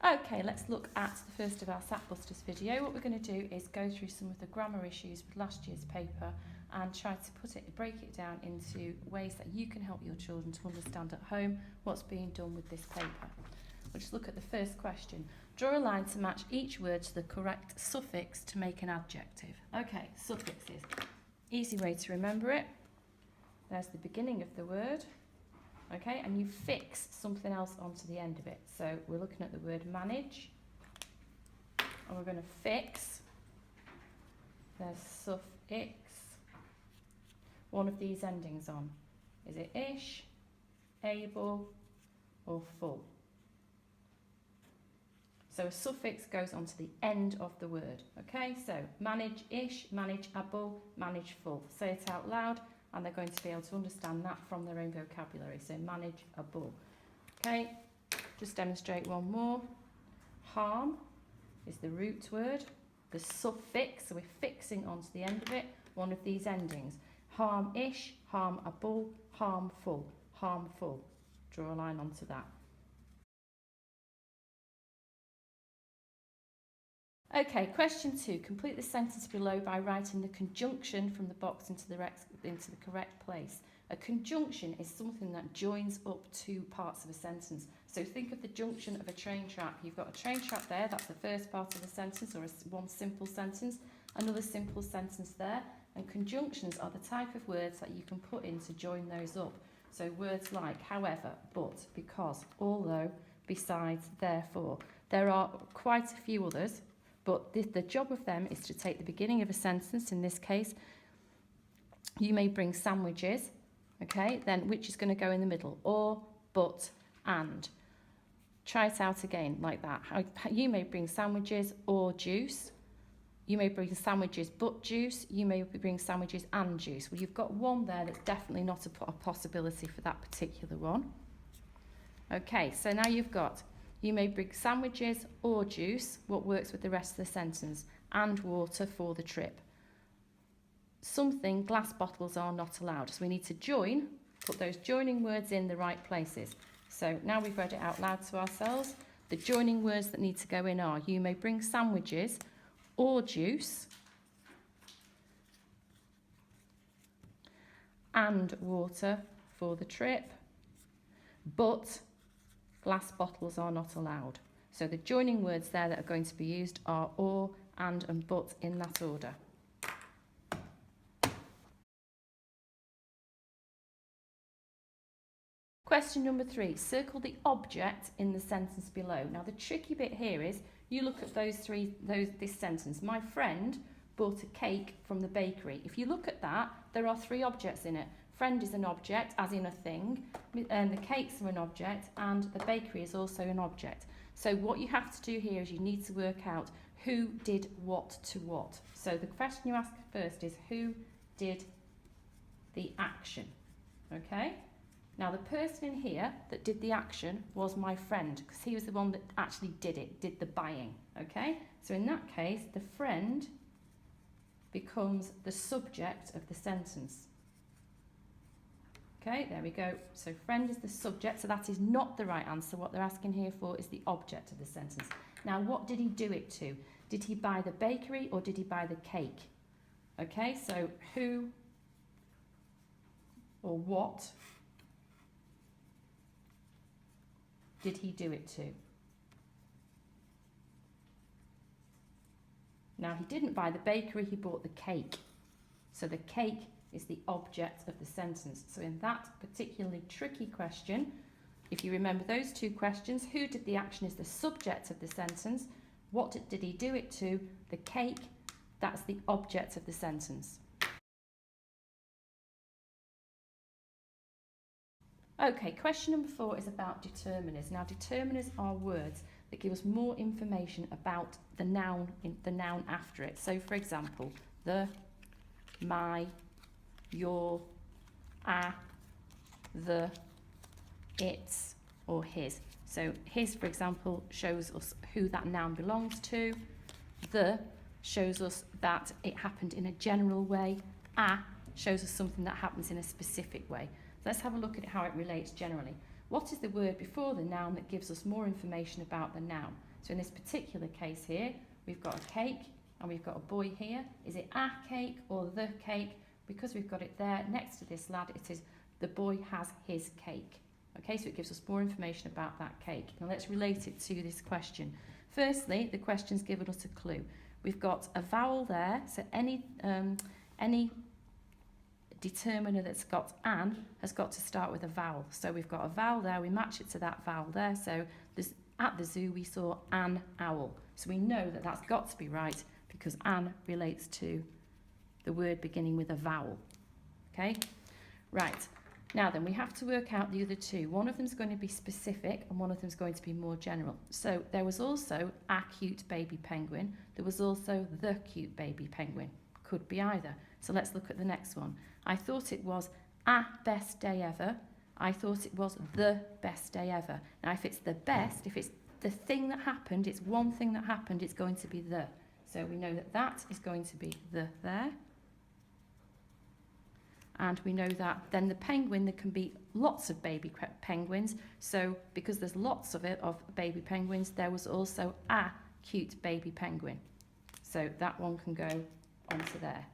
Okay, let's look at the first of our S.A.T Busters video. What we're going to do is go through some of the grammar issues with last year's paper and try to break it down into ways that you can help your children to understand at home what's being done with this paper. We'll just look at the first question. Draw a line to match each word to the correct suffix to make an adjective. Okay, suffixes. Easy way to remember it. There's the beginning of the word. Okay, and you fix something else onto the end of it. So we're looking at the word manage, and we're going to fix, there's suffix, one of these endings on. Is it ish, able, or full? So a suffix goes onto the end of the word. Okay, so manage ish, manage able, manage full. Say it out loud, and they're going to be able to understand that from their own vocabulary. So manageable. Okay, just demonstrate one more. Harm is the root word. The suffix, so we're fixing onto the end of it, one of these endings. Harm-ish, harmable, harmful, harmful. Draw a line onto that. Okay, question 2. Complete the sentence below by writing the conjunction from the box into the correct place. A conjunction is something that joins up two parts of a sentence. So think of the junction of a train track. You've got a train track there, that's the first part of the sentence, or one simple sentence, another simple sentence there. And conjunctions are the type of words that you can put in to join those up. So words like however, but, because, although, besides, therefore. There are quite a few others. But the job of them is to take the beginning of a sentence. In this case, you may bring sandwiches, okay, then which is going to go in the middle? Or, but, and. Try it out again like that. You may bring sandwiches or juice. You may bring sandwiches but juice. You may bring sandwiches and juice. Well, you've got one there that's definitely not a possibility for that particular one. Okay, so now you've got you may bring sandwiches or juice, what works with the rest of the sentence, and water for the trip. Something, glass bottles are not allowed. So we need to join, put those joining words in the right places. So now we've read it out loud to ourselves. The joining words that need to go in are, you may bring sandwiches or juice and water for the trip, but glass bottles are not allowed. So the joining words there that are going to be used are or, and but in that order. Question number 3. Circle the object in the sentence below. Now the tricky bit here is you look at this sentence. My friend bought a cake from the bakery. If you look at that, there are 3 objects in it. Friend is an object, as in a thing, and the cakes are an object, and the bakery is also an object. So what you have to do here is you need to work out who did what to what. So the question you ask first is who did the action, okay? Now the person in here that did the action was my friend, because he was the one that actually did the buying, okay? So in that case, the friend becomes the subject of the sentence. Okay, there we go. So friend is the subject, so that is not the right answer. What they're asking here for is the object of the sentence. Now, what did he do it to? Did he buy the bakery or did he buy the cake? Okay, so who or what did he do it to? Now, he didn't buy the bakery, he bought the cake. So the cake is the object of the sentence. So in that particularly tricky question, if you remember those 2 questions, who did the action is the subject of the sentence. What did he do it to? The cake, that's the object of the sentence. Okay, question number 4 is about determiners. Now, determiners are words that give us more information about the noun after it. So, for example, the, my, your, the, its, or his. So his, for example, shows us who that noun belongs to. The shows us that it happened in a general way. Shows us something that happens in a specific way. Let's have a look at how it relates generally. What is the word before the noun that gives us more information about the noun? So in this particular case here, we've got a cake and we've got a boy here. Is it a cake or the cake? Because we've got it there next to this lad, it is the boy has his cake. Okay, so it gives us more information about that cake. Now let's relate it to this question. Firstly, the question's given us a clue. We've got a vowel there, so any determiner that's got an has got to start with a vowel. So we've got a vowel there, we match it to that vowel there. So at the zoo we saw an owl. So we know that that's got to be right because an relates to the word beginning with a vowel. Okay, right. Now then, we have to work out the other two. One of them is going to be specific and one of them is going to be more general. So there was also a cute baby penguin. There was also the cute baby penguin. Could be either. So let's look at the next one. I thought it was a best day ever. I thought it was the best day ever. Now if it's the best, if it's the thing that happened, it's one thing that happened, it's going to be the. So we know that that is going to be the there. And we know that then the penguin, there can be lots of baby penguins. So because there's lots of baby penguins, there was also a cute baby penguin. So that one can go onto there.